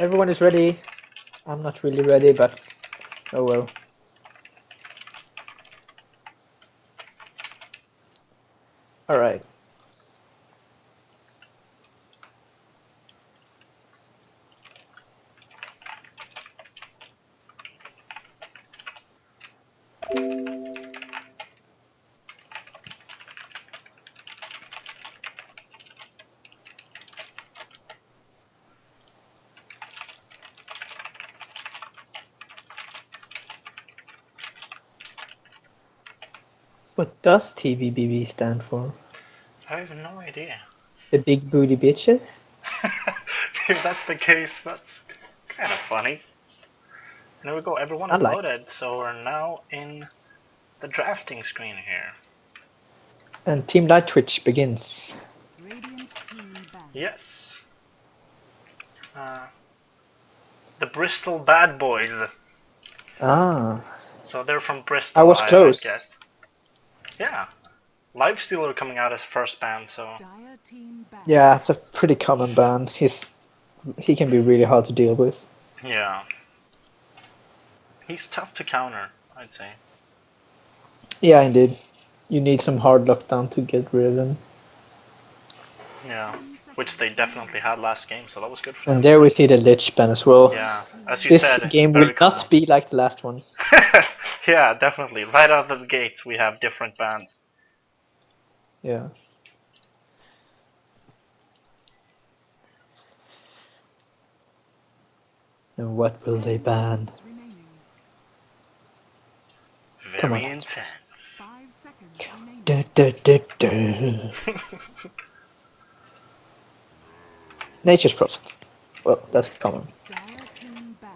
Everyone is ready. I'm not really ready, but oh well. All right. What does TVBB stand for? I have no idea. The big booty bitches? If that's the case, that's kind of funny. And there we go, everyone I is like. loaded, so we're now in the drafting screen here. And Team Lightswitch begins. Radiant team banned. Yes. The Bristol Bad Boys. Ah, So they're from Bristol, I was I close. guess. Yeah. Lifestealer coming out as first band, so Dire team banned. Yeah, it's a pretty common ban. He can be really hard to deal with. yeah. He's tough to counter, I'd say. Yeah, indeed. You need some hard lockdown to get rid of them. Yeah. Which they definitely had last game, so that was good for them. And there we see the Lich ban as well. Yeah, as you This said, game very will common. not be like the last one. Yeah, definitely. Right out of the gate, we have different bands. Yeah. And what will they ban? Remaining. Come on. Very intense. 5 seconds remaining. Da, da, da, da. Nature's Prophet. Well, that's common. Dire team banned.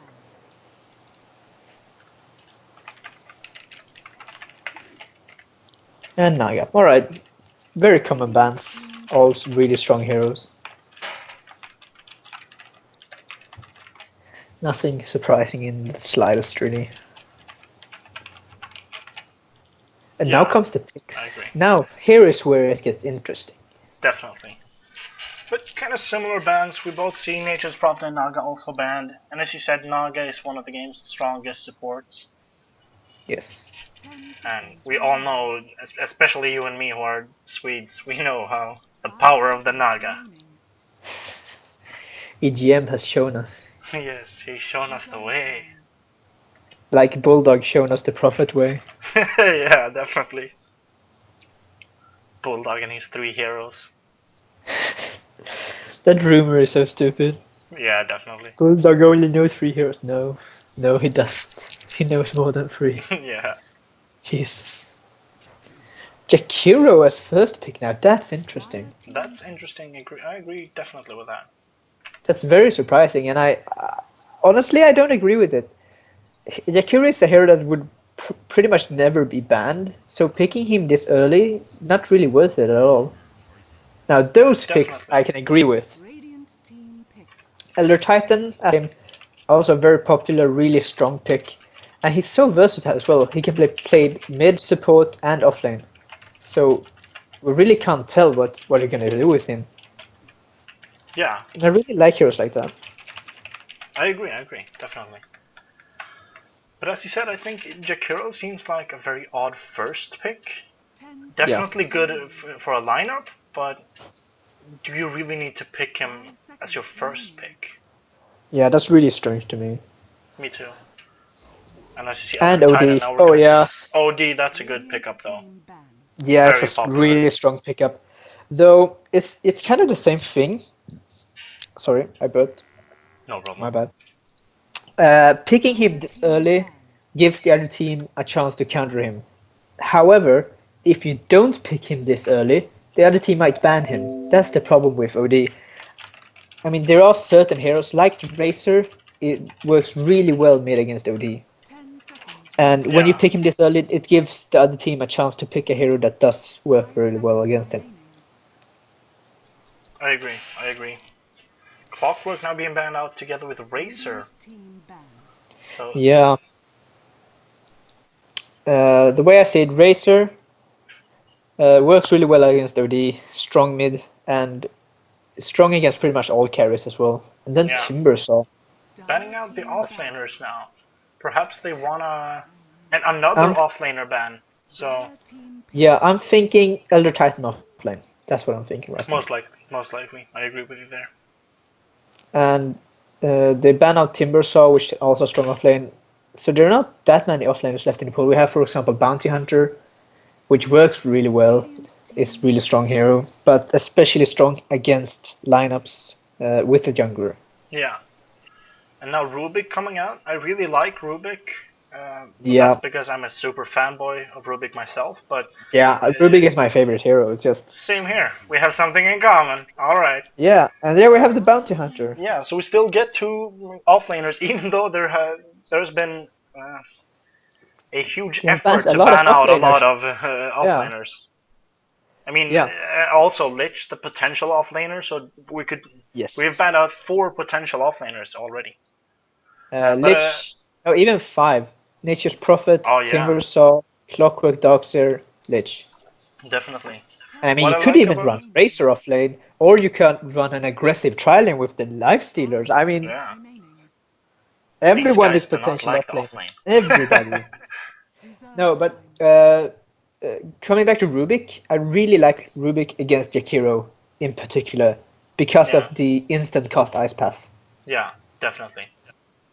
And Naga. Alright. Very common bans. All really strong heroes. Nothing surprising in the slightest, really. And now Yeah, comes the I picks. agree. Now, here is where it gets interesting. Definitely. But kind of similar bands. We both see Nature's Prophet and Naga also banned. And as you said, Naga is one of the game's strongest supports. Yes. 10 And seconds we all remaining. know, especially you and me who are Swedes, we know how the 5 power of the seconds Naga. remaining. EGM has shown us. Yes, he's shown us the way. Like Bulldog shown us the Prophet way. Yeah, definitely. Bulldog and his 3 heroes. That rumor is so stupid. Yeah, definitely. Bulldog only knows 3 heroes. No. No, he doesn't. He knows more than 3. Yeah. Jesus. Jakiro as first pick now. That's interesting. Dire team That's interesting. I agree definitely with that. That's very surprising, and I honestly I don't agree with it. Jakiro is a hero that would pretty much never be banned, so picking him this early, not really worth it at all. Now those picks Definitely. I can agree with. Radiant team pick. Elder Titan, also a very popular, really strong pick, and he's so versatile as well. He can play mid, support, and offlane, so we really can't tell what you're gonna do with him. Yeah, And I really like heroes like that. I agree, definitely. But as you said, I think Jakiro seems like a very odd first pick. 10 seconds. Definitely good for a lineup, but do you really need to pick him as your first pick? Yeah, that's really strange to me. Me too. And as you see, And Elder OD. Titan, now we're Oh gonna yeah, see OD. That's a good pickup though. Team banned. yeah, Very it's a popular. really strong pickup. Though it's kind of the same thing. Sorry, I burped. No problem. My bad. Picking him this early gives the other team a chance to counter him. However, if you don't pick him this early, the other team might ban him. That's the problem with OD. I mean, there are certain heroes like Razer. It works really well mid against OD. 10 seconds. And when you Yeah. pick him this early, it gives the other team a chance to pick a hero that does work really well against him. I agree. Clockwork now being banned out together with Racer. Team banned. So Yeah. The way I see it, Razer works really well against OD, strong mid, and strong against pretty much all carries as well. And then Yeah. Timbersaw. banning out the offlaners now. Perhaps they wanna another Um, offlaner ban. So yeah, I'm thinking Elder Titan offlane. That's what I'm thinking right now. most likely, I agree with you there. And they ban out Timbersaw, which is also strong offlane. So there are not that many offlaners left in the pool. We have, for example, Bounty Hunter, which works really well. Is really strong hero, but especially strong against lineups with a jungler. Yeah. And now Rubik coming out. I really like Rubik. But that's Yeah, because I'm a super fanboy of Rubik myself. But yeah, Rubik is my favorite hero. It's just same here. We have something in common. All right. yeah, and there we have the Bounty Hunter. Yeah. So we still get two offlaners, even though there's been a huge We have banned effort a to lot of ban out a offlaners. lot of Yeah, offlaners. I mean, yeah, also Lich, the potential offlaner. So we've yes. banned out 4 potential offlaners already. But Lich, oh, even five. Nature's Prophet, oh yeah, Timbersaw, Clockwork Darkseer, Lich. definitely. And I mean, What you I could like even about run Razor off lane, or you can run an aggressive trialing with the Lifestealers. I mean, yeah, these everyone is guys do not potential like the offlane. offlane. Everybody. No, but coming back to Rubik, I really like Rubik against Jakiro in particular because Yeah, of the instant cast Ice Path. yeah, definitely.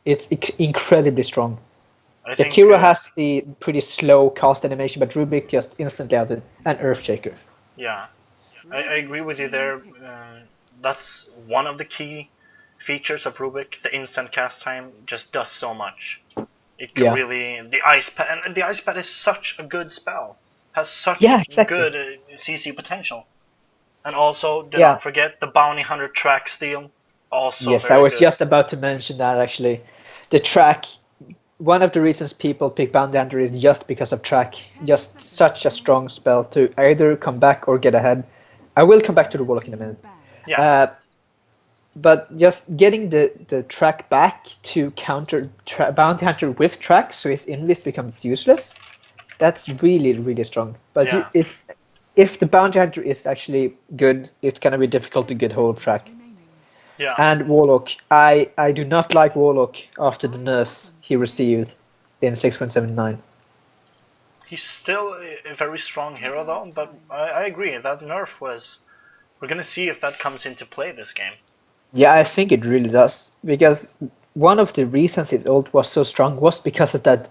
It's incredibly strong. I think Jakiro has the pretty slow cast animation, but Rubik just instantly out it, and Earthshaker. yeah, I agree with you there. That's one of the key features of Rubik. The instant cast time just does so much. It can Yeah. really the ice pad, and the ice pad is such a good spell. Has such Yeah, exactly. good CC potential. And also, do Yeah. not forget the bounty hunter track steal. Also Yes, I very was good. just about to mention that actually. The track, one of the reasons people pick Bounty Hunter is just because of track. Just such a strong spell to either come back or get ahead. I will come back to the Warlock in a minute. Yeah, Uh, but just getting the track back to counter Bounty Hunter with track, so his invis becomes useless. That's really really strong. But yeah, if the Bounty Hunter is actually good, it's gonna be difficult to get hold of track. yeah. And Warlock, I do not like Warlock after the nerf he received in 6.79. He's still a very strong hero though, but I agree that nerf was. We're gonna see if that comes into play this game. Yeah, I think it really does because one of the reasons his ult was so strong was because of that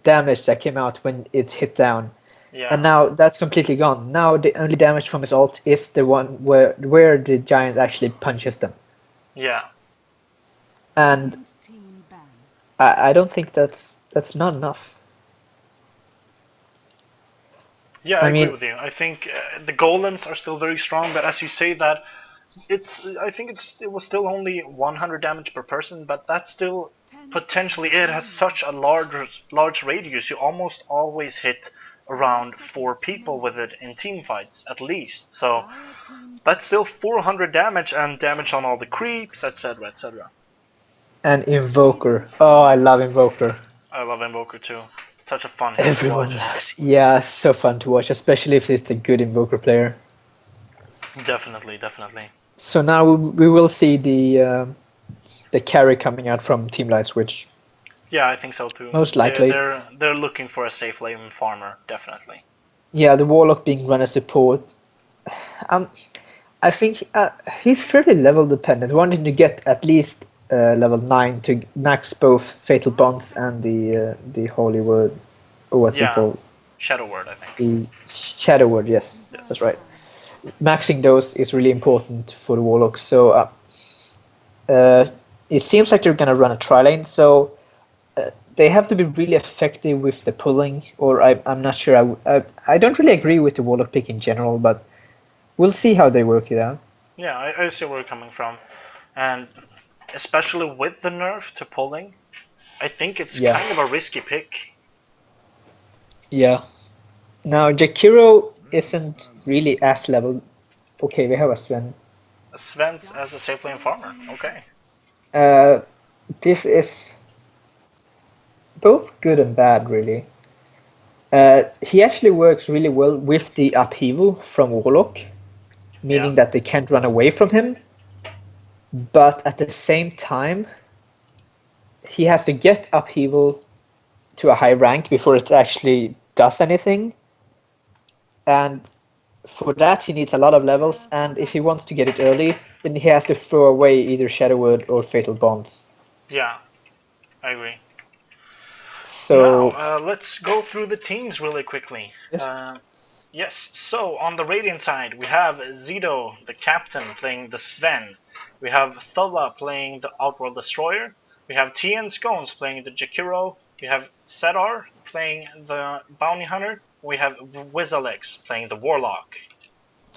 damage that came out when it hit down. Yeah, And now that's completely gone. Now the only damage from his ult is the one where the giant actually punches them. yeah, And I don't think that's not enough. yeah. I I agree mean, with you. I think the golems are still very strong, but as you say that, it's. I think it was still only 100 damage per person, but that's still potentially it has such a large radius. You almost always hit around 4 people with it in team fights at least. So that's still 400 damage and damage on all the creeps, etc., etc. and Invoker. Oh, I love Invoker. I love Invoker too. Such a fun hero to Everyone watch. loves. Yeah, so fun to watch, especially if it's a good Invoker player. Definitely, definitely. So now we will see the carry coming out from Team Lightswitch. Yeah, I think so too. Most They're likely. they're they're looking for a safe lane farmer, definitely. Yeah, the Warlock being run as support. Um, I think he's fairly level dependent, wanting to get at least level 9 to max both Fatal Bonds and the Holy Word. Or what's it Yeah, called? Shadow Word, I think. The Shadow Word, yes, that's right. Maxing those is really important for the Warlock. So it seems like they're gonna run a tri lane. So they have to be really effective with the pulling. Or I'm not sure. I don't really agree with the Warlock pick in general, but we'll see how they work it out. Yeah, I see where you're coming from, and especially with the nerf to pulling, I think it's Yeah. kind of a risky pick. Yeah. Now Jakiro isn't really as level. Okay, we have a Sven. Sven's as a safe lane farmer. Okay. Uh, this is both good and bad, really. He actually works really well with the upheaval from Warlock, meaning Yeah. that they can't run away from him. But at the same time, he has to get upheaval to a high rank before it actually does anything. And for that, he needs a lot of levels. And if he wants to get it early, then he has to throw away either Shadow Word or Fatal Bonds. Yeah, I agree. So Now, let's go through the teams really quickly. yes. Yes, so on the Radiant side, we have Zido, the captain, playing the Sven. We have Thola playing the Outworld Destroyer. We have Tien Scones playing the Jakiro. We have Sedar playing the Bounty Hunter. We have Wizalex playing the Warlock.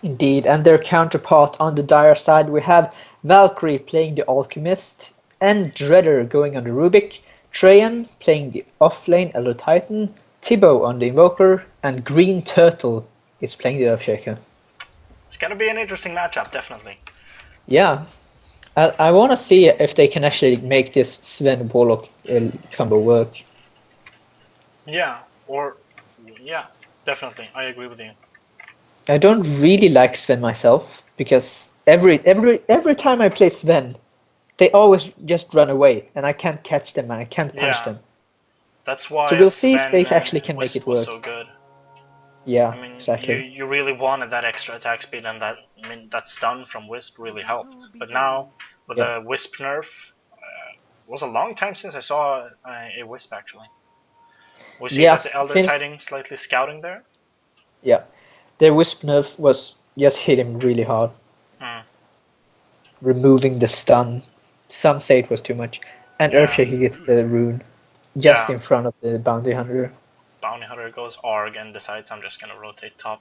Indeed, and their counterpart on the Dire side, we have Valkyrie playing the Alchemist, and Dreader going on the Rubik, Trajan playing the offlane Elder Titan, Thibaut on the Invoker, and Green Turtle is playing the Earthshaker. It's gonna be an interesting matchup, definitely. Yeah, I want to see if they can actually make this Sven Warlock combo work. Yeah, definitely. I agree with you. I don't really like Sven myself because every time I play Sven, they always just run away and I can't catch them and I can't punch them. That's why So we'll see if Sven they and actually can make Wisp it was work. so good. Yeah, I mean, exactly. you really wanted that extra attack speed, and that stun from Wisp really helped. But now with Yeah. the Wisp nerf, it was a long time since I saw a Wisp actually. We see Yeah, that the Elder since Titan slightly scouting there. yeah, their Wisp nerf was just hit him really hard, Hmm. removing the stun. Some say it was too much, and Yeah, Earthshaker gets the rune just yeah. in front of the Bounty Hunter. Bounty Hunter goes ARG and decides I'm just gonna rotate top.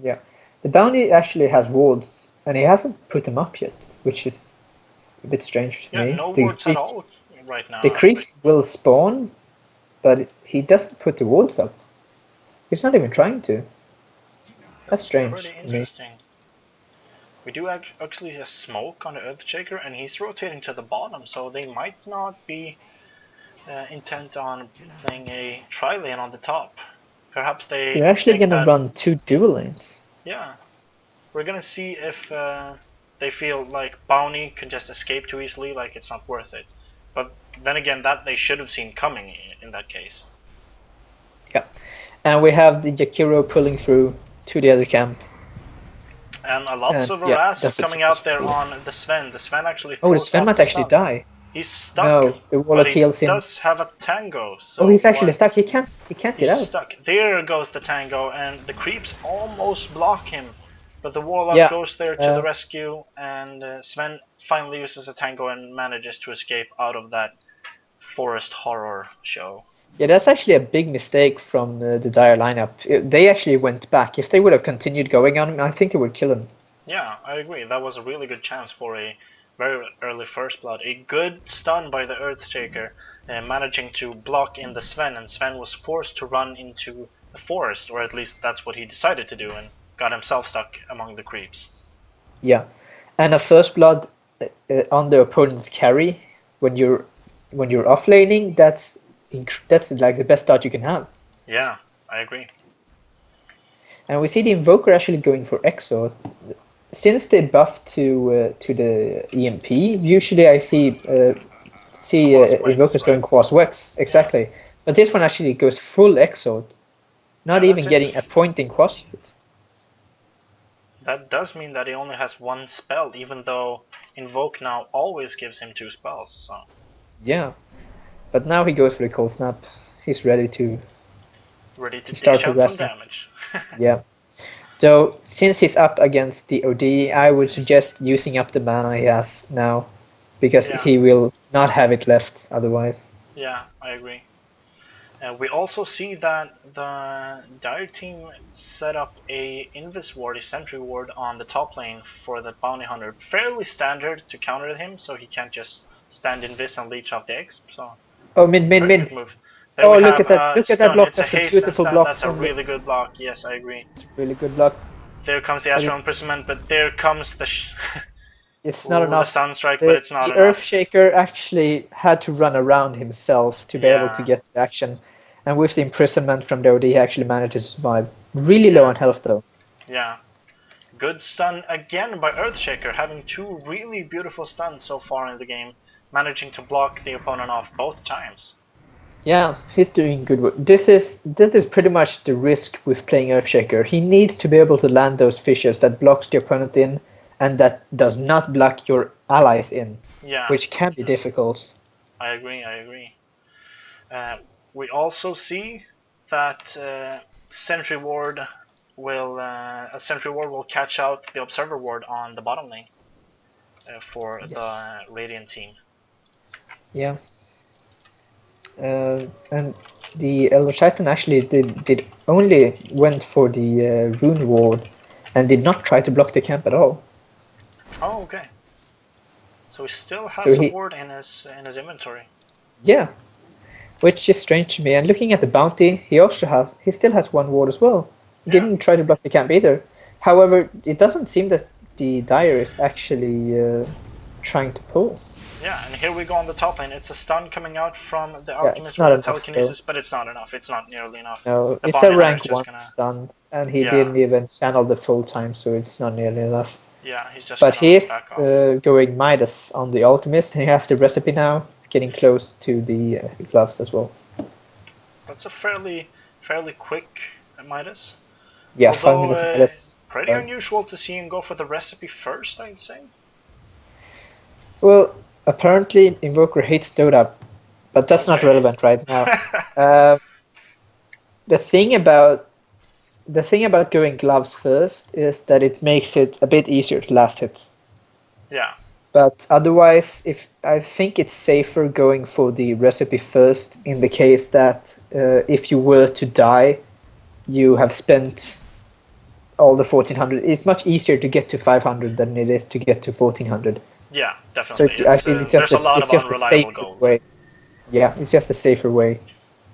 Yeah, the Bounty actually has wards, and he hasn't put them up yet, which is a bit strange to Yeah, me. no wards at all right now The actually. creeps will spawn, but he doesn't put the wards up. He's not even trying to. That's Pretty strange to me. interesting. We do actually see a smoke on the Earthshaker, and he's rotating to the bottom, so they might not be intent on playing a tri-lane on the top. Perhaps they They're actually think gonna that, run 2 dual lanes. yeah, we're gonna see if they feel like Bounty can just escape too easily, like it's not worth it. But then again, that they should have seen coming in that case. Yeah. And we have the Jakiro pulling through to the other camp. And a lots And of yeah, harass that's coming out there on the Sven. The Sven actually Oh, the throws Sven off might the actually stun. die. He's stuck, No, the but Warlock he heals him. does have a tango, so Oh, he's actually why- stuck. He can't get He's out. stuck. There goes the tango, and the creeps almost block him. But the warlock Yeah, goes there to the rescue, and Sven finally uses a tango and manages to escape out of that forest horror show. Yeah, that's actually a big mistake from the Dire lineup. They actually went back. If they would have continued going on him, I think they would kill him. Yeah, I agree. That was a really good chance for a very early first blood. A good stun by the Earthshaker, managing to block in the Sven, and Sven was forced to run into the forest, or at least that's what he decided to do, and got himself stuck among the creeps. Yeah, and a first blood on the opponent's carry when you're off laning, that's like the best start you can have. Yeah, I agree. And we see the Invoker actually going for Exo. Since they buffed to the EMP, usually I see Invokers going Quas Wex, exactly. Yeah. But this one actually goes full Exo, not even getting a point in Quas yet. That does mean that he only has one spell, even though Invoke now always gives him 2 spells. So. Yeah, but now he goes for the Cold Snap. He's ready to start dish out some damage. Yeah. So since he's up against the OD, I would suggest using up the mana he has now, because he will not have it left otherwise. Yeah, I agree. We also see that the Dire team set up a Invis ward, a sentry ward on the top lane for the Bounty Hunter. Fairly standard to counter him, so he can't just stand Invis and leech off the eggs. So. Oh, mid. Move. Oh, look at that! Look at that block! It's that's a beautiful block. That's a really good block. Yes, I agree. It's a really good block. There comes the Astral Imprisonment, but there comes the. It's not enough. The Sunstrike, but it's not enough. The Earthshaker actually had to run around himself to be able to get to action, and with the imprisonment from the OD, he actually managed to survive. Really low on health though. Yeah. Good stun again by Earthshaker, having 2 really beautiful stuns so far in the game. managing to block the opponent off both times. Yeah, he's doing good work. This is pretty much the risk with playing Earthshaker. He needs to be able to land those fishes that blocks the opponent in, and that does not block your allies in, Yeah, which can be difficult. I agree. I agree. We also see that Sentry Ward will a Sentry Ward will catch out the Observer Ward on the bottom lane for Yes. the Radiant team. Yeah. And the Elder Titan actually did only went for the Rune Ward and did not try to block the camp at all. Oh, okay. So he still So has a he, ward in his inventory. yeah, which is strange to me. And looking at the bounty, he still has one ward as well. He Yeah. didn't try to block the camp either. However, it doesn't seem that the Dire is actually trying to pull. Yeah, and here we go on the top lane. It's a stun coming out from the Yeah, it's Alchemist not with a enough though. telekinesis, but it's not enough. It's not nearly enough. No, The it's a Bounty Hunter is rank just 1 gonna. stun, and he Yeah, didn't even channel the full time, so it's not nearly enough. yeah, he's just But gonna he is back off. going Midas on the Alchemist, and he has the recipe now, getting close to the gloves as well. That's a fairly quick Midas. Yeah, Although 5 minute Midas. pretty unusual to see him go for the recipe first, I'd say. Well, apparently Invoker hates Dota, but that's not Okay. relevant right now. Uh, the thing about going gloves first is that it makes it a bit easier to last hit. Yeah, But otherwise, if I think it's safer going for the recipe first in the case that if you were to die, you have spent all the 1400. It's much easier to get to 500 than it is to get to 1400. yeah, So definitely. I It's feel there's a lot of it's just a unreliable safer gold. way. Yeah, it's just a safer way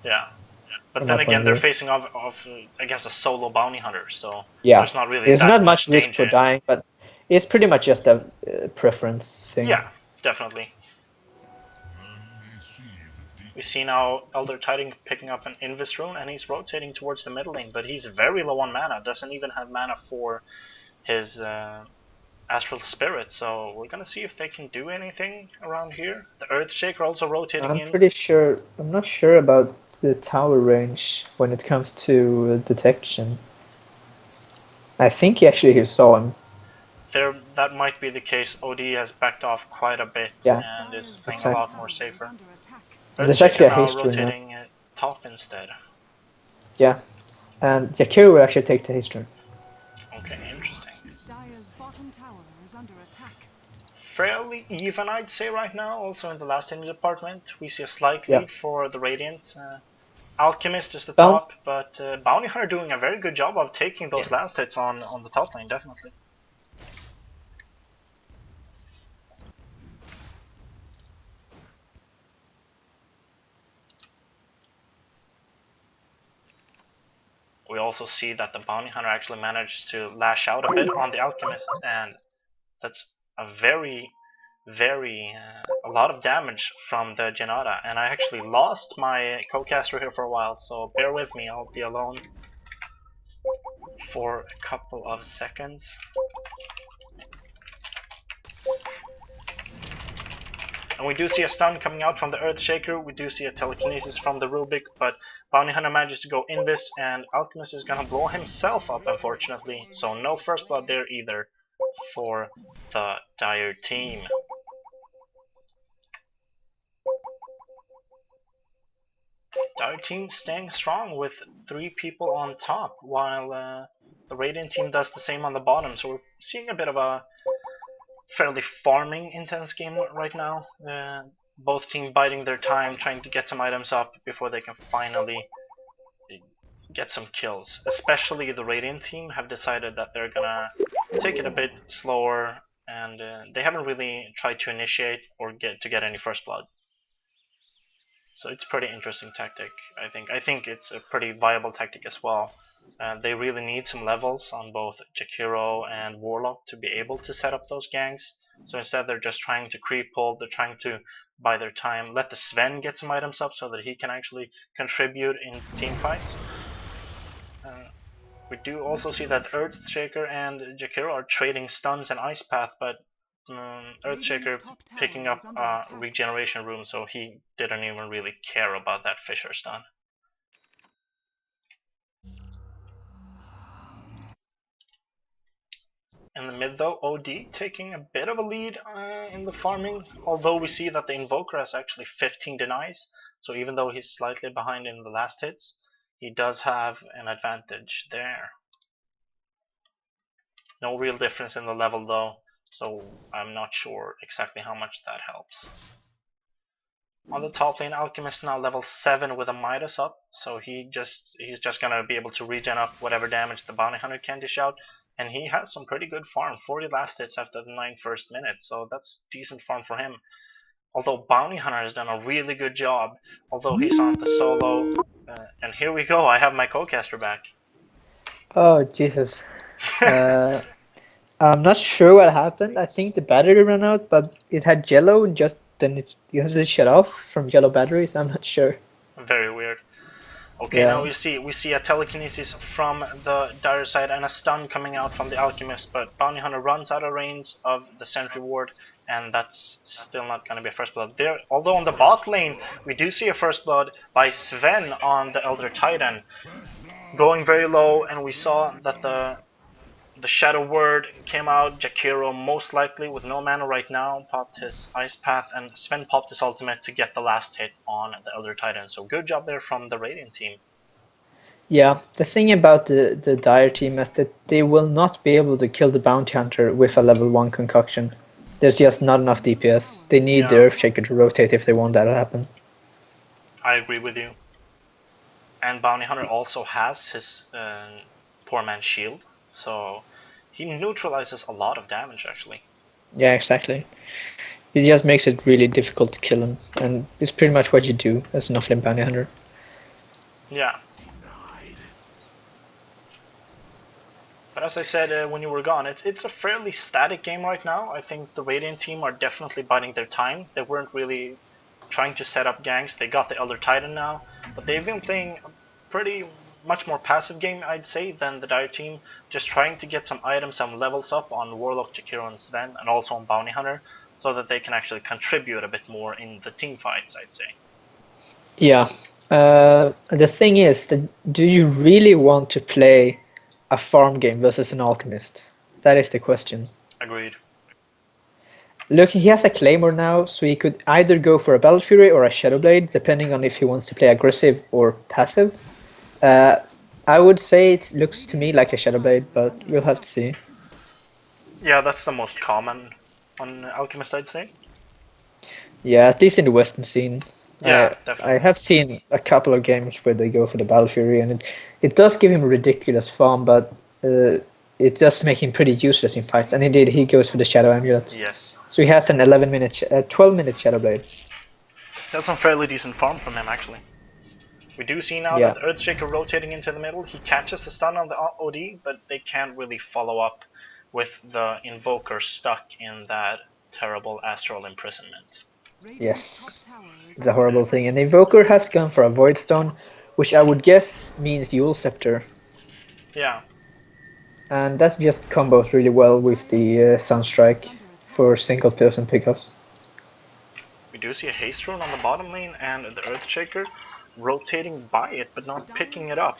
Yeah, but in my then point again, of they're view. facing off against a solo bounty hunter, so Yeah, there's not really there's that not much much risk for danger. dying, but it's pretty much just a preference thing. Yeah, definitely. We see now Elder Titan picking up an Invis rune, and he's rotating towards the middle lane, but he's very low on mana. Doesn't even have mana for his Astral Spirit, so we're gonna see if they can do anything around here. The Earthshaker also rotating I'm in. pretty sure. I'm not sure about the tower range when it comes to detection. I think he actually saw him. That might be the case. OD has backed off quite a bit Yeah, and is playing a exactly. lot more safer. And there's Earthshaker actually a now haste rune now. rotating top instead. Yeah, and Yakiru will actually take the haste rune. Okay, interesting. Dire's bottom tower is under attack. Fairly even, I'd say, right now. Also in the last inning department, we see a slight Yeah. lead for the Radiants. Alchemist is the Bound. top, but Bounty Hunter doing a very good job of taking those Yeah. last hits on the top lane, definitely. We also see that the Bounty Hunter actually managed to lash out a bit on the Alchemist, and that's a a lot of damage from the Janata. And I actually lost my co-caster here for a while, so bear with me, I'll be alone for a couple of seconds. And we do see a stun coming out from the Earthshaker, we do see a telekinesis from the Rubik, but Bounty Hunter manages to go Invis, and Alchemist is gonna blow himself up, unfortunately, so no first blood there either for the Dire team. Dire team staying strong with 3 people on top, while the Radiant team does the same on the bottom, so we're seeing a bit of a fairly farming intense game right now. Both teams biding their time, trying to get some items up before they can finally get some kills. Especially the Radiant team have decided that they're gonna take it a bit slower, and they haven't really tried to initiate or get any first blood. So it's a pretty interesting tactic, I think. I think it's a pretty viable tactic as well. They really need some levels on both Jakiro and Warlock to be able to set up those ganks. So instead they're just trying to creep pull, they're trying to buy their time, let the Sven get some items up so that he can actually contribute in team fights. We do also see that Earthshaker and Jakiro are trading stuns and Ice Path, but Earthshaker picking up a regeneration room, so he didn't even really care about that Fissure stun. In the mid though, OD taking a bit of a lead in the farming, although we see that the Invoker has actually 15 denies, so even though he's slightly behind in the last hits, he does have an advantage there. No real difference in the level though, so I'm not sure exactly how much that helps. On the top lane, Alchemist now level 7 with a Midas up, so he's just gonna be able to regen up whatever damage the Bounty Hunter can dish out, and he has some pretty good farm, 40 last hits after the 9 first minutes, so that's decent farm for him. Although Bounty Hunter has done a really good job, although he's on the solo, and here we go, I have my co-caster back. Oh, Jesus. I'm not sure what happened. I think the battery ran out, but it had yellow and just then it just shut off from yellow batteries. I'm not sure. Very weird. Okay, Yeah. now we see a telekinesis from the dire side and a stun coming out from the alchemist, but Bounty Hunter runs out of range of the sentry ward, and that's still not going to be a first blood there. Although on the bot lane, we do see a first blood by Sven on the Elder Titan, going very low, and we saw that the Shadow Word came out. Jakiro, most likely with no mana right now, popped his Ice Path, and Sven popped his ultimate to get the last hit on the Elder Titan. So good job there from the Radiant team. Yeah, the thing about the Dire team is that they will not be able to kill the Bounty Hunter with a level 1 concoction. There's just not enough DPS. They need the Yeah. Earthshaker to rotate if they want that to happen. I agree with you. And Bounty Hunter also has his Poor Man's Shield, so he neutralizes a lot of damage actually. Yeah, exactly. It just makes it really difficult to kill him, and it's pretty much what you do as an offlane Bounty Hunter. Yeah. But as I said when you were gone, it's a fairly static game right now. I think the Radiant team are definitely biding their time. They weren't really trying to set up ganks. They got the Elder Titan now, but they've been playing a pretty much more passive game, I'd say, than the Dire team. Just trying to get some items, some levels up on Warlock, Jakiro, and Sven, and also on Bounty Hunter, so that they can actually contribute a bit more in the team fights, I'd say. Yeah. The thing is, that do you really want to play a farm game versus an alchemist? That is the question. Agreed. Look, he has a Claymore now, so he could either go for a Battle Fury or a Shadowblade, depending on if he wants to play aggressive or passive. I would say it looks to me like a Shadowblade, but we'll have to see. Yeah, that's the most common on Alchemist, I'd say. Yeah, at least in the Western scene. Yeah, I definitely. have seen a couple of games where they go for the Battle Fury, and it does give him ridiculous farm, but it does make him pretty useless in fights. And indeed, he goes for the Shadow Amulet. Yes. So he has an 12-minute Shadowblade. That's some fairly decent farm from him, actually. We do see now Yeah. that Earthshaker rotating into the middle. He catches the stun on the OD, but they can't really follow up with the Invoker stuck in that terrible Astral Imprisonment. Yes. It's a horrible thing. And Invoker has gone for a Void Stone, which I would guess means Yule Scepter. Yeah. And that just combos really well with the Sunstrike for single person pickups. We do see a Haste Rune on the bottom lane and the Earthshaker rotating by it, but not picking it up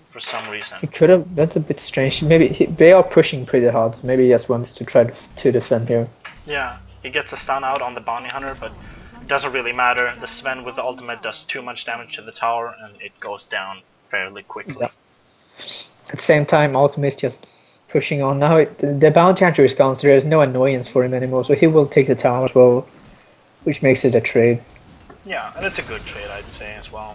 for some reason. He could have. That's a bit strange. Maybe they are pushing pretty hard. So maybe he just wants to try to defend here. Yeah, he gets a stun out on the Bounty Hunter, but it doesn't really matter. The Sven with the ultimate does too much damage to the tower, and it goes down fairly quickly. Yeah. At the same time, Alchemist just pushing on. Now the Bounty Hunter is gone, so there's no annoyance for him anymore. So he will take the tower as well, which makes it a trade. Yeah, and it's a good trade, I'd say, as well.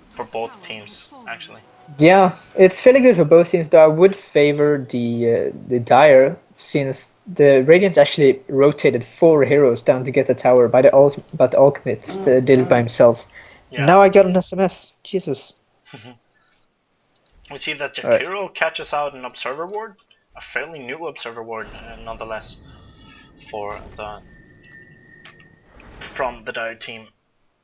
For both teams, actually. Yeah, it's fairly good for both teams, though I would favor the Dire, since the Radiant actually rotated 4 heroes down to get the tower, but the Alchemist did it by himself. Yeah. Now I got an SMS. Jesus. We see that Jakiro catches out an Observer Ward, a fairly new Observer Ward, nonetheless, from the Dire team.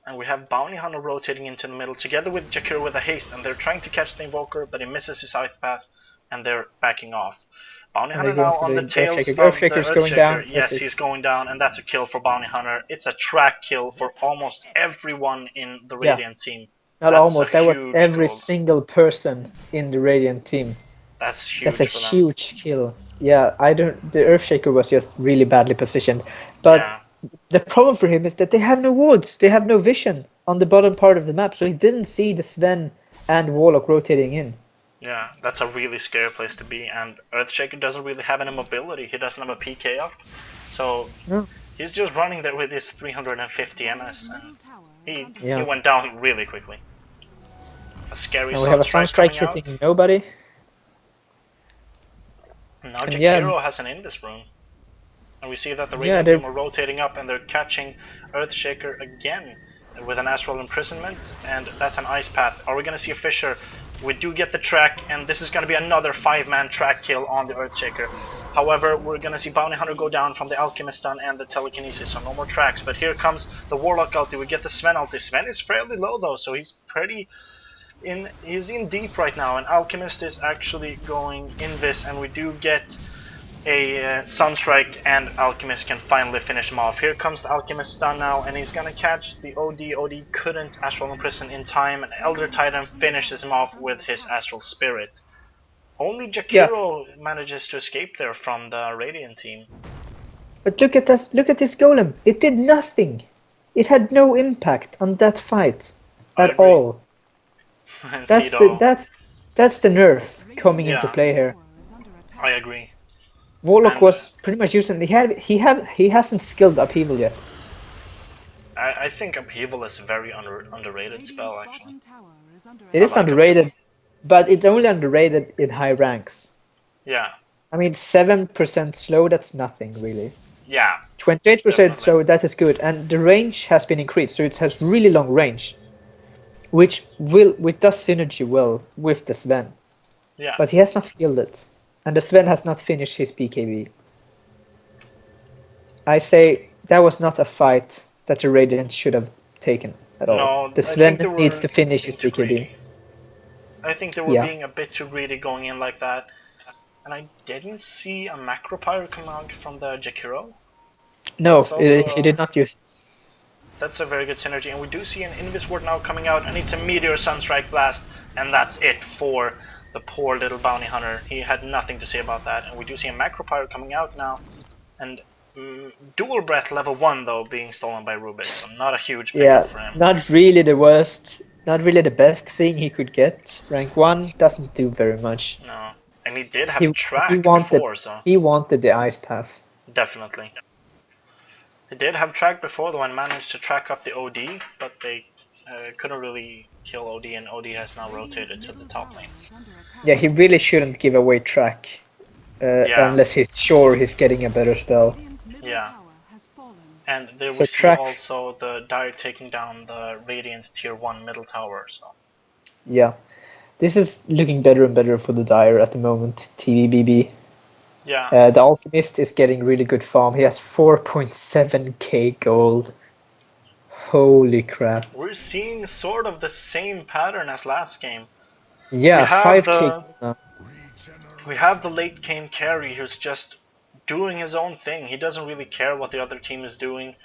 And we have Bounty Hunter rotating into the middle together with Jakiro with a haste, and they're trying to catch the Invoker, but he misses his Ice Path, and they're backing off. Bounty And Hunter they're going now for on the the tails Earthshaker. of the Earthshaker's going down. Earthshaker. Yes, he's going down, and that's a kill for Bounty Hunter. It's a track kill for almost everyone in the Yeah. Radiant team. Not That's almost. a That was huge every goal. single person in the Radiant team. That's That's a huge for them. huge kill. Yeah, I don't. The Earthshaker was just really badly positioned, but Yeah, the problem for him is that they have no wards. They have no vision on the bottom part of the map, so he didn't see the Sven and Warlock rotating in. yeah, that's a really scary place to be. And Earthshaker doesn't really have any mobility. He doesn't have a PK up, so No. he's just running there with his 350 MS, and he Yeah. went down really quickly. A scary And we have a Sunstrike Sunstrike coming out. hitting nobody. Now And Jakiro has an Indus rune. And we see that the Yeah, Radiant team are rotating up and they're catching Earthshaker again with an Astral Imprisonment, and that's an Ice Path. Are we going to see a Fissure? We do get the track, and this is going to be another 5-man track kill on the Earthshaker. However, we're going to see Bounty Hunter go down from the Alchemist stun and the Telekinesis, so no more tracks. But here comes the Warlock ulti. We get the Sven ulti. Sven is fairly low though, so he's in deep right now, and Alchemist is actually going in this, and we do get a Sunstrike, and Alchemist can finally finish him off. Here comes the Alchemist stun now, and he's gonna catch the OD. OD couldn't Astral Imprison in time, and Elder Titan finishes him off with his Astral Spirit. Only Jakiro manages to escape there from the Radiant team. But look at this! Look at this golem. It did nothing. It had no impact on that fight I at agree. all. That's Fido, that's the nerf coming into Yeah. play here. I agree. Warlock And- was pretty much using. He hasn't skilled Upheaval yet. I think Upheaval is a very underrated spell, actually. It is I like underrated, but it's only underrated in high ranks. Yeah, I mean, 7% slow, that's nothing really. yeah, 28% Definitely. slow, that is good. And the range has been increased, so it has really long range. Which does synergy well with the Sven. yeah. But he has not skilled it. And the Sven has not finished his BKB. I say that was not a fight that the Radiant should have taken at all. No, The I Sven think they were needs to finish his being too BKB. greedy. I think they were Yeah. being a bit too greedy going in like that. And I didn't see a Macro Pyre come out from the Jakiro. No, It's also- he did not use. That's a very good synergy. And we do see an Invis Ward now coming out, and it's a Meteor Sunstrike Blast. And that's it for the poor little Bounty Hunter. He had nothing to say about that. And we do see a Macro Pyre coming out now. And Dual Breath level 1 though being stolen by Rubik. So not a huge pickup Yeah, for him. not really the worst, not really the best thing he could get. Rank 1 doesn't do very much. No. And he did have He track wanted before, so he wanted the ice path. definitely. They did have track before, though, and managed to track up the OD, but they couldn't really kill OD, and OD has now rotated to the top lane. Yeah, he really shouldn't give away track Yeah. unless he's sure he's getting a better spell. Yeah. And there So we see track- also the Dire taking down the Radiant's tier 1 middle tower, so Yeah, this is looking better and better for the Dire at the moment. TVBB. yeah. The Alchemist is getting really good farm. He has 4.7k gold. Holy crap! We're seeing sort of the same pattern as last game. Yeah, We have 5k. the- now. We have the late game carry who's just doing his own thing. He doesn't really care what the other team is doing.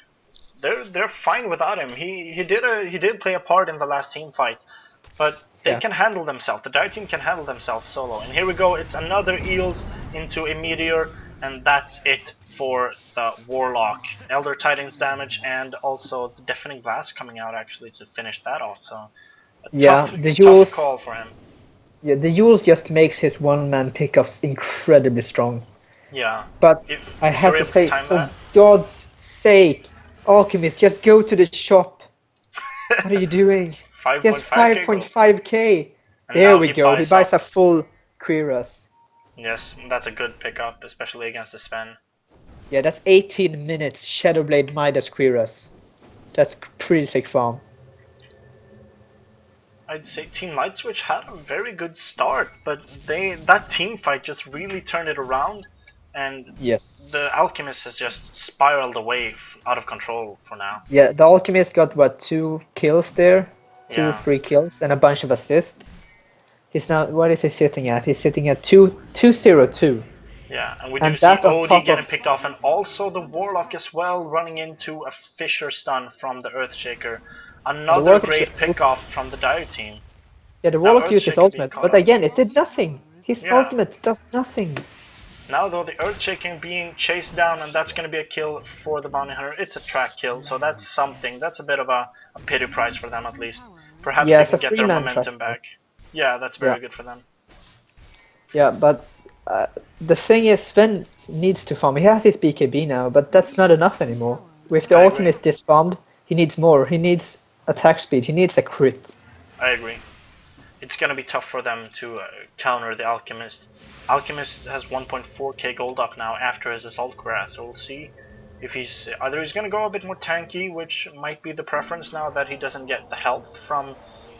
They're fine without him. He did play a part in the last team fight, but they Yeah. can handle themselves. The Dire team can handle themselves solo. And here we go. It's another Eels into a Meteor, and that's it for the Warlock. Elder Titan's damage, and also the Deafening Blast coming out actually to finish that off. So a Yeah, tough, the tough Jules- call for him. Yeah, the Jules just makes his one-man pickups incredibly strong. Yeah. But If I have you're to able say, time for that- God's sake, Alchemist, just go to the shop. What are you doing? Just 5.5k. 5.5k. And There now we he go. He buys buys up. a full Quiras. Yes, that's a good pickup, especially against the Sven. Yeah, that's 18 minutes Shadowblade Midas Quiras. That's pretty thick farm. I'd say Team Lightswitch had a very good start, but that team fight just really turned it around, and Yes. the Alchemist has just spiraled away out of control for now. Yeah, the Alchemist got what, 2 kills there? Two Yeah. free kills and a bunch of assists. He's now, what is he sitting at? He's sitting at 202. Yeah, and we do And see that on OD top getting of picked off, and also the Warlock as well, running into a Fissure stun from the Earthshaker. the Another Warlock. great pick off from the Dire team. Yeah, the Now Warlock used his Earthshaker being ultimate, caught but up. again, it did nothing. His Yeah. ultimate does nothing. Now though, the Earthshaking being chased down, and that's going to be a kill for the Bounty Hunter. It's a track kill, so that's something. That's a bit of a pity prize for them at least. Perhaps Yeah, they it's a can get their 3-man track. momentum back. Yeah, that's Yeah, very good for them. yeah, but the thing is, Sven needs to farm. He has his BKB now, but that's not enough anymore. With the I agree. ultimate disfarmed, he needs more. He needs attack speed. He needs a crit. I agree. It's gonna be tough for them to counter the Alchemist. Alchemist has 1.4k gold up now after his Assault Grasp, so we'll see if he's either he's gonna go a bit more tanky, which might be the preference now that he doesn't get the health from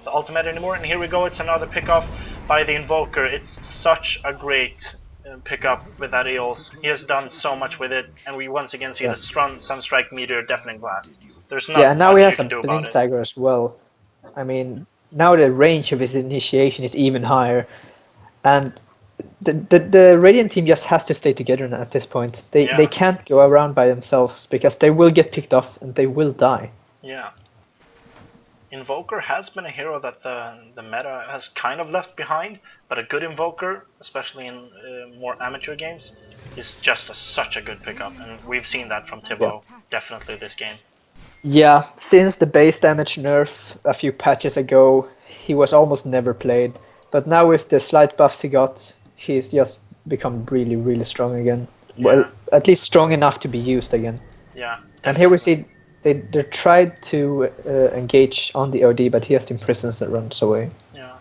the ultimate anymore. And here we go, it's another pickoff by the Invoker. It's such a great pickup with that Eos. He has done so much with it, and we once again see Yeah. the Sunstrike Meteor Deafening Blast. There's Yeah, not and now he much you has a can do about Blink it. Dagger as well. I mean, now the range of his initiation is even higher, and the Radiant team just has to stay together now at this point. They Yeah. can't go around by themselves because they will get picked off and they will die. Yeah. Invoker has been a hero that the meta has kind of left behind, but a good Invoker, especially in more amateur games, is just such a good pickup, and we've seen that from Thibaut definitely this game. Yeah, since the base damage nerf a few patches ago, he was almost never played. But now with the slight buffs he got, he's just become really, really strong again. Well, Yeah. at least strong enough to be used again. Yeah. And here we definitely. see they tried to engage on the OD, but he has imprisons and runs away. Yeah.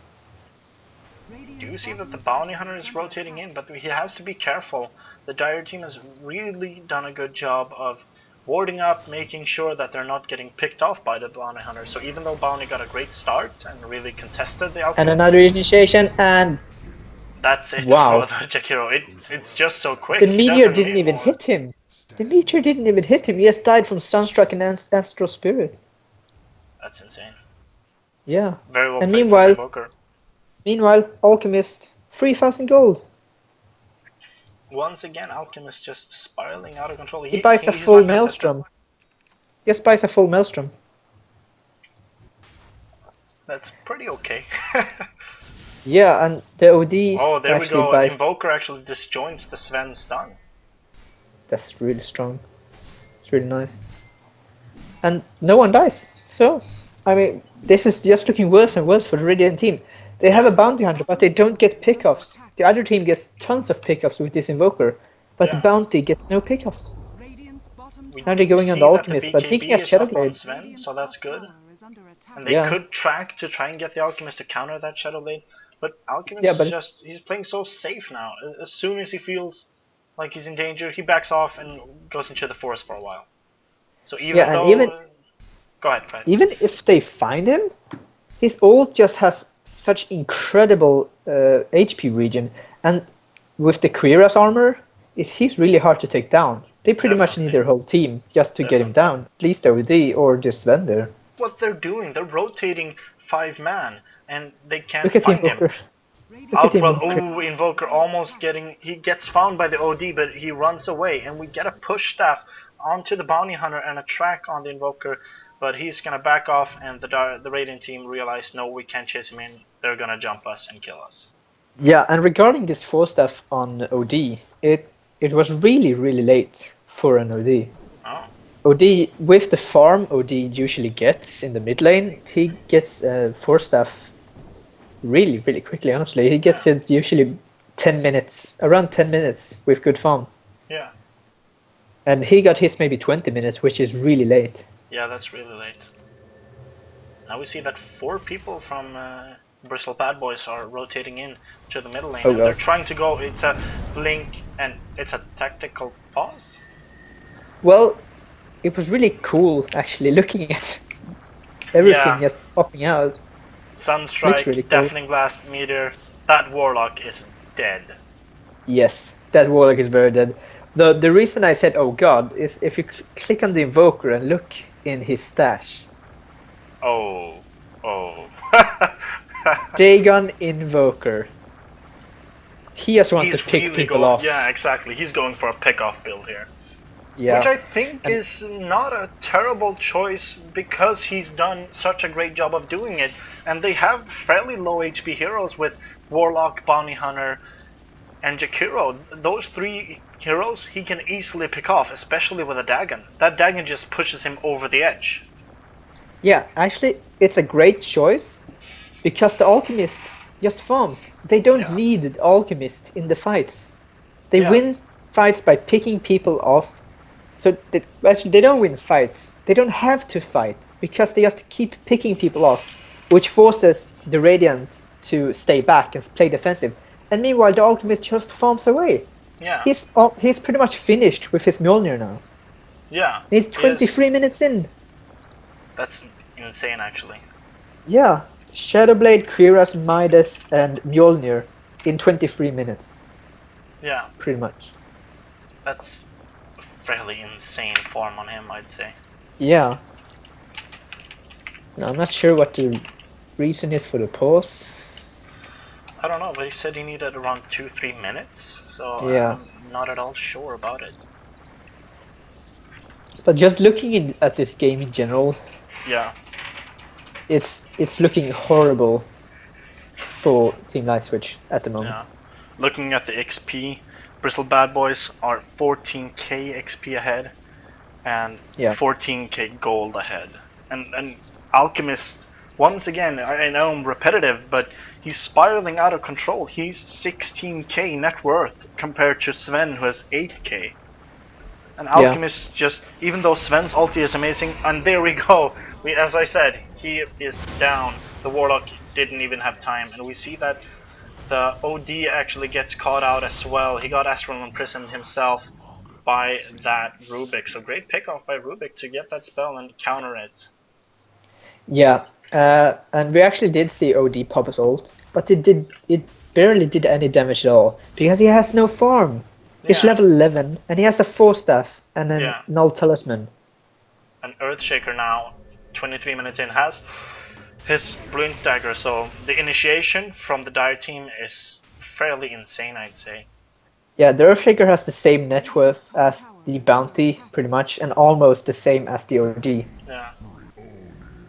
Do you see that the Bounty Hunter is rotating in, but he has to be careful. The Dire team has really done a good job of warding up, making sure that they're not getting picked off by the Bounty Hunter. So even though Bounty got a great start and really contested the And Alchemist, another initiation, and that's it wow. for the Jakiro. It's just so quick. The He meteor doesn't didn't need even more. hit him. The meteor didn't even hit him. He just died from Sunstruck and Astral Spirit. That's insane. Yeah. Very well And played from the Invoker. Meanwhile, Alchemist, 3,000 gold. Once again, Alchemist just spiraling out of control. He buys a he's full not contested. Maelstrom. Just buys a full Maelstrom. That's pretty okay. Yeah, and the OD Oh, there we actually go. buys. Invoker actually disjoints the Sven stun. That's really strong. It's really nice. And no one dies. So, I mean, this is just looking worse and worse for the Radiant team. They have a Bounty Hunter, but they don't get pickoffs. The other team gets tons of pickoffs with this Invoker, but Yeah. Bounty gets no pickoffs. We Now they're going on see the that Alchemist, but he BKB can get is up on Shadowblade. Sven, so that's good. And they Yeah. could track to try and get the Alchemist to counter that Shadowblade, but Alchemist Yeah, but is just he's playing so safe now. As soon as he feels like he's in danger, he backs off and goes into the forest for a while. So even Yeah, and though even go ahead. even if they find him, his ult just has such incredible HP regen, and with the Quira's armor, he's really hard to take down. They pretty much need Definitely. their whole team just to get him down. At least OD or just Vendor. What they're doing, they're rotating 5-man and they can't Look at the find him. Invoker. Look at the Invoker. Invoker almost he gets found by the OD, but he runs away, and we get a push staff onto the Bounty Hunter and a track on the Invoker, but he's gonna back off, and the Radiant team realize, no, we can't chase him in, they're gonna jump us and kill us. Yeah, and regarding this 4-staff on OD, it was really, really late for an OD. Oh, OD, with the farm OD usually gets in the mid lane, he gets 4-staff really, really quickly, honestly. He gets it usually 10 minutes, around 10 minutes with good farm. yeah. And he got his maybe 20 minutes, which is really late. Yeah, that's really late. Now we see that 4 people from Bristol Bad Boys are rotating in to the middle lane, Oh, and they're God. trying to go, it's a blink, and it's a tactical pause. Well, it was really cool, actually, looking at everything Yeah. just popping out. Sunstrike, really cool. Deafening Blast, Meteor, that Warlock is dead. Yes, that Warlock is very dead. The reason I said, oh god, is if you click on the Invoker and look in his stash. Oh. Dagon Invoker. He just wants He's to pick really people going. off. Yeah, exactly. He's going for a pick-off build here. Yeah. Which I think is not a terrible choice because he's done such a great job of doing it. And they have fairly low HP heroes with Warlock, Bounty Hunter, and Jakiro. Those 3 heroes he can easily pick off, especially with a Dagon. That Dagon just pushes him over the edge. Yeah, actually, it's a great choice because the Alchemist just farms. They don't Yeah. need the Alchemist in the fights. They Yeah. win fights by picking people off. So actually, they don't win fights. They don't have to fight because they just keep picking people off, which forces the Radiant to stay back and play defensive. And meanwhile, the Alchemist just farms away. Yeah. He's pretty much finished with his Mjolnir now. Yeah. He's he is. 23 minutes in. That's insane, actually. Yeah, Shadowblade, Cuirass, Midas, and Mjolnir in 23 minutes, Yeah. pretty much. That's fairly insane form on him, I'd say. Yeah. Now, I'm not sure what the reason is for the pause. I don't know, but he said he needed around 2-3 minutes, so Yeah. I'm not at all sure about it. But just looking at this game in general, Yeah. it's looking horrible for Team Lightswitch at the moment. Yeah. Looking at the XP, Bristol Bad Boys are 14k XP ahead and Yeah. 14k gold ahead. And Alchemist, once again, I know I'm repetitive, but he's spiraling out of control. He's 16k net worth compared to Sven, who has 8k. And Alchemist just, even though Sven's ulti is amazing, and there we go. As I said, he is down. The Warlock didn't even have time, and we see that the OD actually gets caught out as well. He got Astral imprisoned himself by that Rubik. So great pickoff by Rubik to get that spell and counter it. Yeah, and we actually did see OD pop his ult, but it barely did any damage at all because he has no farm. He's Yeah. level 11 and he has a 4 staff and a Yeah. null talisman. An Earthshaker now, 23 minutes in, has his Blink Dagger, so the initiation from the Dire team is fairly insane, I'd say. Yeah, the Earthshaker has the same net worth as the Bounty, pretty much, and almost the same as the OD. Yeah.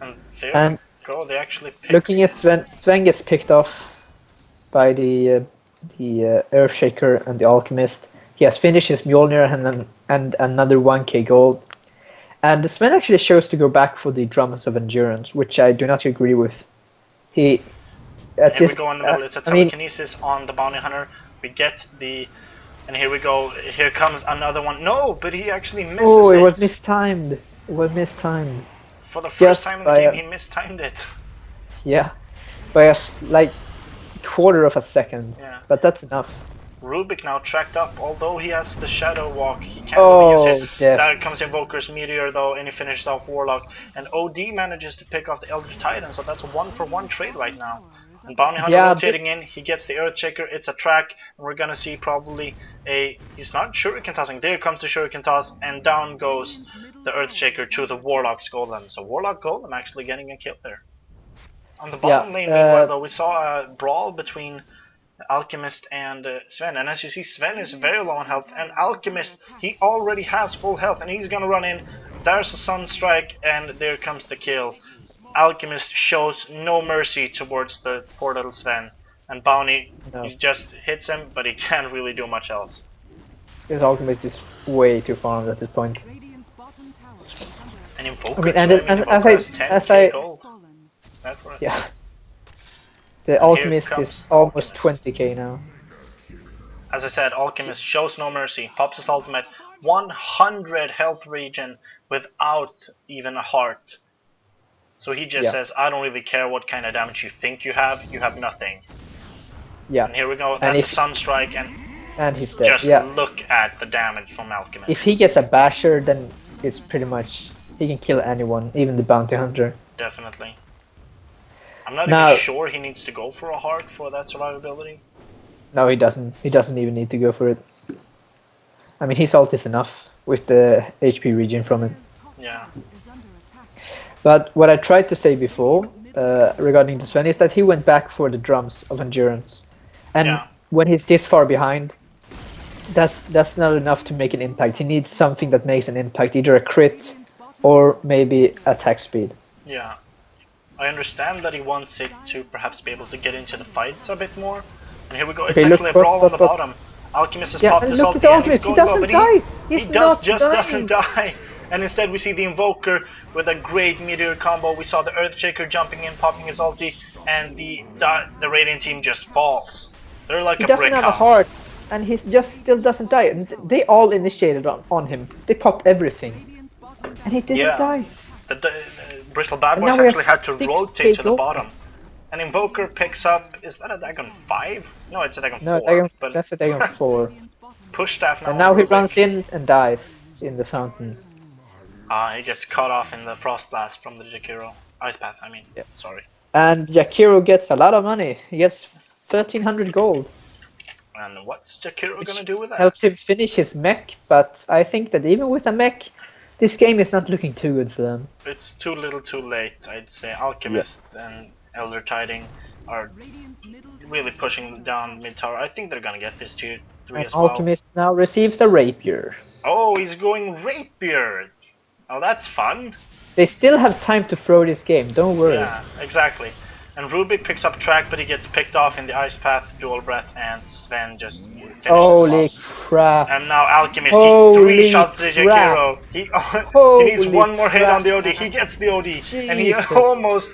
And there And we go, they actually picked... looking at Sven gets picked off by the Earthshaker and the Alchemist. He has finished his Mjolnir and another 1k gold. And Sven actually chose to go back for the Drums of Endurance, which I do not agree with. He at Here this we go in the middle, it's a I mean, telekinesis on the Bounty Hunter. We get the... And here we go, here comes another one. No, but he actually misses oh, it. it was mistimed. It was mistimed. For the first just time in the by game, a- he mistimed it. Yeah, by like quarter of a second. Yeah. But that's enough. Rubik now tracked up, although he has the Shadow Walk, he can't really use it. Death. There comes Invoker's Meteor though, and he finishes off Warlock. And OD manages to pick off the Elder Titan, so that's a 1-for-1 trade right now. And Bounty Hunter Yeah, rotating in, he gets the Earthshaker, it's a track, and we're gonna see probably he's not Shuriken tossing, there comes the Shuriken toss, and down goes the Earthshaker to the Warlock's Golem. So Warlock Golem actually getting a kill there. On the bottom lane, meanwhile, though, we saw a brawl between Alchemist and Sven, and as you see, Sven is very low on health, and Alchemist, he already has full health, and he's gonna run in. There's a Sunstrike, and there comes the kill. Alchemist shows no mercy towards the poor little Sven, and Bounty, No. he just hits him, but he can't really do much else. This Alchemist is way too farmed at this point. Radiant's bottom tower is under attack. And Invoker, I mean, too. and Invoker has 10k gold. Fallen. Net worth. Yeah. The here Alchemist comes is almost Alchemist. 20k now. As I said, Alchemist shows no mercy, pops his ultimate, 100 health regen without even a heart. So he just Yeah. says, I don't really care what kind of damage you think you have nothing. Yeah, And here we go, And that's if- a Sunstrike, and he's dead. just Yeah, look at the damage from Alchemist. if he gets a basher, then it's pretty much he can kill anyone, even the bounty hunter. Definitely. I'm not Now- even sure he needs to go for a heart for that survivability. No, he doesn't. He doesn't even need to go for it. I mean, his ult is enough with the HP regen from it. His top Yeah. tower is under attack. But what I tried to say before regarding the Sven is that he went back for the drums of endurance, and Yeah. when he's this far behind, that's not enough to make an impact. He needs something that makes an impact, either a crit or maybe attack speed. Yeah. I understand that he wants it to perhaps be able to get into the fights a bit more. And here we go, it's Okay, look, actually a brawl on the look. bottom. Alchemist has Yeah, popped and his look at ulti the and he's Alchemist. He going low, doesn't but die. he He's not just dying. doesn't die. And instead we see the Invoker with a great meteor combo. We saw the Earthshaker jumping in, popping his ulti, and the Radiant team just falls. They're like He a doesn't brick have a house. heart, and he just still doesn't die. And they all initiated on him. They popped everything, Radiant's bottom and he tower didn't Yeah. die. The Bristol Bad And Boys now we have actually had to 6k rotate to the gold. bottom. An Invoker picks up, is that a Dagon 5? No, it's a Dagon 4. No, But that's a Dagon 4. Radiant's bottom push staff now And on now he Rubik. runs in and dies in the fountain. He gets cut off in the Frost Blast from the Jakiro. Ice Path, I mean. Yeah. Sorry. And Jakiro gets a lot of money. He gets 1300 gold, And what's Jakiro which gonna do with that? helps him finish his mech. But I think that even with a mech, this game is not looking too good for them. It's too little too late, I'd say. Alchemist and Elder Tiding are Radiant's middle tower really pushing down mid tower. I think they're gonna get this tier 3 And as well. Alchemist now receives a rapier. Oh, he's going Rapier! Oh, that's fun. They still have time to throw this game, don't worry. Yeah, exactly. And Rubik picks up track, but he gets picked off in the Ice Path, Dual Breath, and Sven just finishes Holy him off. crap. And now Alchemist, Holy he 3 shots the crap. Jakiro. He needs Holy one more hit crap, on the OD. man. He gets the OD. And he Jesus. almost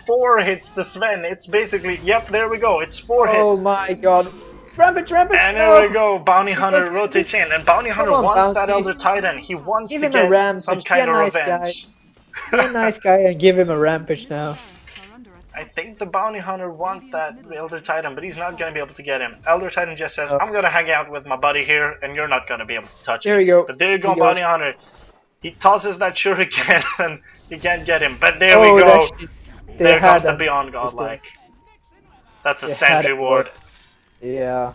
4 hits the Sven. It's basically, yep, there we go. It's 4 Oh hits. my god. Rampage, And no! there we go. Bounty Hunter Because- rotates in. And Bounty Hunter on, wants that Bounty. Elder Titan. He wants Give to him a get rampage. some Be kind a of nice revenge. Be a nice guy and give him a rampage now. are under I attack. think the Bounty Hunter wants that Elder Titan, but he's not going to be able to get him. Elder Titan just says, Oh. I'm going to hang out with my buddy here, and you're not going to be able to touch There me. you go. But there you go, He Bounty goes- Hunter. He tosses that shuriken, and he can't get him. But there Oh, we go. they There had comes the a- Beyond it's the- Godlike. That's a they sentry had a ward. Yeah.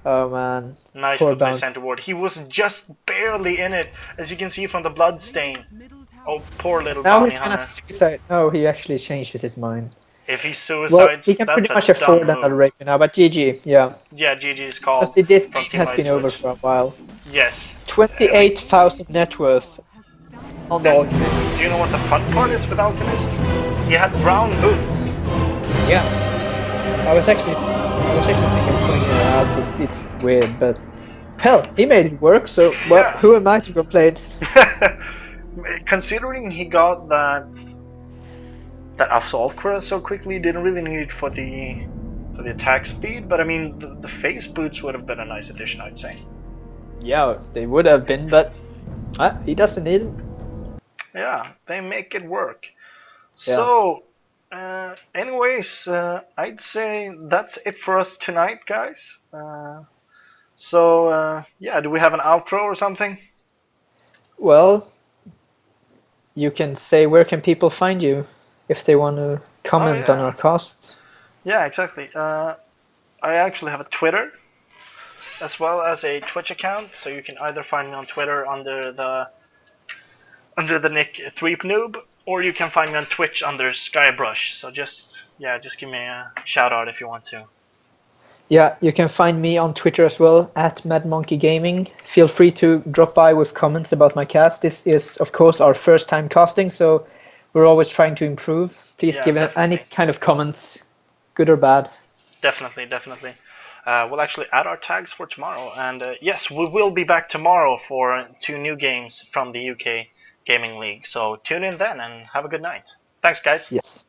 Oh man. Nicely Poor played Bounty. sentry ward. He was just barely in it, as you can see from the blood stain. Radiant's middle tower Oh, poor little Now Bounty he's gonna Hunter. suicide. No, he actually changes his mind. If he Well, suicides, he can that's pretty a much afford dumb another move. rapier now, but GG, yeah. Yeah, GG's called Because this from game Team has been over Lightswitch. for a while. Yes. 28,000 net worth on the And Alchemist. do you know what the fun part is with Alchemist? He had brown boots. Yeah. I was actually thinking of putting it out, but it's weird, but hell, he made it work, so well, Yeah. who am I to complain? Considering he got that assault crit so quickly, didn't really need it for the attack speed, but I mean the face boots would have been a nice addition, I'd say. Yeah, they would have been, but he doesn't need it. Yeah, they make it work. Yeah. So, anyways, I'd say that's it for us tonight, guys. Yeah, do we have an outro or something? Well, you can say where can people find you if they want to comment on yeah. our cast. Yeah, exactly. I actually have a Twitter as well as a Twitch account, so you can either find me on Twitter under the nick Threepnoob, or you can find me on Twitch under Skybrush. So just give me a shout out if you want to. Yeah, you can find me on Twitter as well, at MadMonkeyGaming. Feel free to drop by with comments about my cast. This is, of course, our first time casting, so we're always trying to improve. Please Yeah, give definitely. any kind of comments, good or bad. Definitely. We'll actually add our tags for tomorrow, and yes, we will be back tomorrow for 2 new games from the UK Gaming League. So tune in then and have a good night. Thanks, guys. Yes.